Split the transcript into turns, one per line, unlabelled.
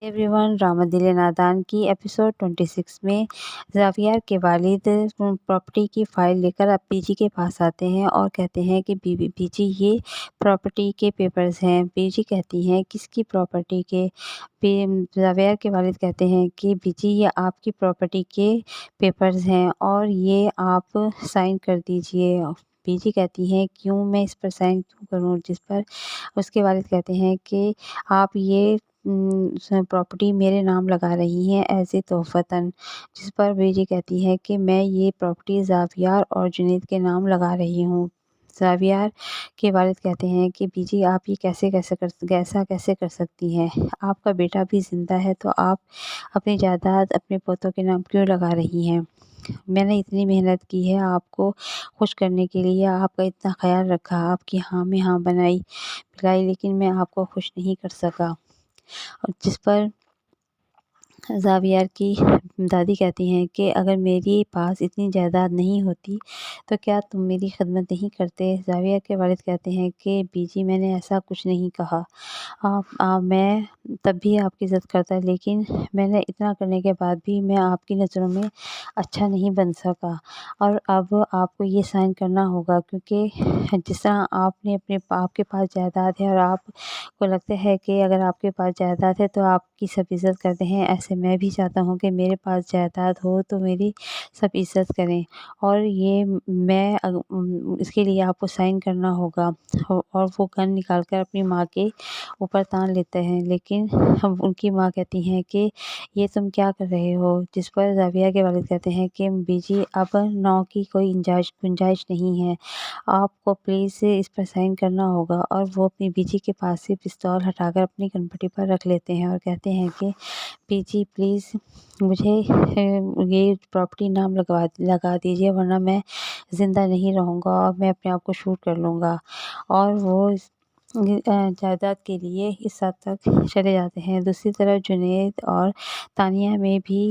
Every one, drama دل نادان کی ایپیسوڈ 26 میں زاویار کے والد پراپرٹی کی فائل لے کر اب بی جی کے پاس آتے ہیں اور کہتے ہیں کہ بی جی یہ پراپرٹی کے پیپرز ہیں۔ بی جی کہتی ہیں کس کی پراپرٹی کے؟ زاویار کے والد کہتے ہیں کہ بی جی یہ آپ کی پراپرٹی کے پیپرز ہیں اور یہ آپ سائن کر دیجئے۔ بی جی کہتی ہیں کیوں، میں اس پر سائن کیوں کروں؟ جس پر اس کے والد کہتے ہیں کہ آپ یہ پراپرٹی میرے نام لگا رہی ہیں ایز اے تحفتاً، جس پر بی جی کہتی ہے کہ میں یہ پراپرٹی زاویار اور جنید کے نام لگا رہی ہوں۔ زاویار کے والد کہتے ہیں کہ بی جی آپ یہ ایسا کیسے کر سکتی ہیں؟ آپ کا بیٹا بھی زندہ ہے تو آپ اپنی جائیداد اپنے پوتوں کے نام کیوں لگا رہی ہیں؟ میں نے اتنی محنت کی ہے آپ کو خوش کرنے کے لیے، آپ کا اتنا خیال رکھا، آپ کی ہاں میں ہاں بنائی پلائی، لیکن میں آپ کو خوش نہیں کر سکا۔ جس پر زاویار کی دادی کہتی ہیں کہ اگر میرے پاس اتنی جائیداد نہیں ہوتی تو کیا تم میری خدمت نہیں کرتے؟ زاویار کے والد کہتے ہیں کہ بی جی میں نے ایسا کچھ نہیں کہا، میں تب بھی آپ کی عزت کرتا، لیکن میں نے اتنا کرنے کے بعد بھی میں آپ کی نظروں میں اچھا نہیں بن سکا، اور اب آپ کو یہ سائن کرنا ہوگا، کیونکہ جس طرح آپ کے پاس جائیداد ہے اور آپ کو لگتا ہے کہ اگر آپ کے پاس جائیداد ہے تو آپ کی سب عزت کرتے ہیں، ایسے میں بھی چاہتا ہوں کہ میرے پاس جائیداد ہو تو میری سب عزت کریں، اور یہ میں اس کے لیے آپ کو سائن کرنا ہوگا۔ اور وہ گن نکال کر اپنی ماں کے اوپر تان لیتے ہیں، لیکن ان کی ماں کہتی ہیں کہ یہ تم کیا کر رہے ہو؟ جس پر زاویار کے والد کہتے ہیں کہ بی جی اب نو کی کوئی گنجائش نہیں ہے، آپ کو پلیز اس پر سائن کرنا ہوگا۔ اور وہ اپنی بی جی کے پاس سے پستول ہٹا کر اپنی گن پٹی پر رکھ لیتے ہیں اور کہتے ہیں کہ بی جی پلیز مجھے یہ پراپرٹی نام لگا دیجیے، ورنہ میں زندہ نہیں رہوں گا اور میں اپنے آپ کو شوٹ کر لوں گا۔ اور وہ جائیداد کے لیے اس حد تک چلے جاتے ہیں۔ دوسری طرف جنید اور تانیہ میں بھی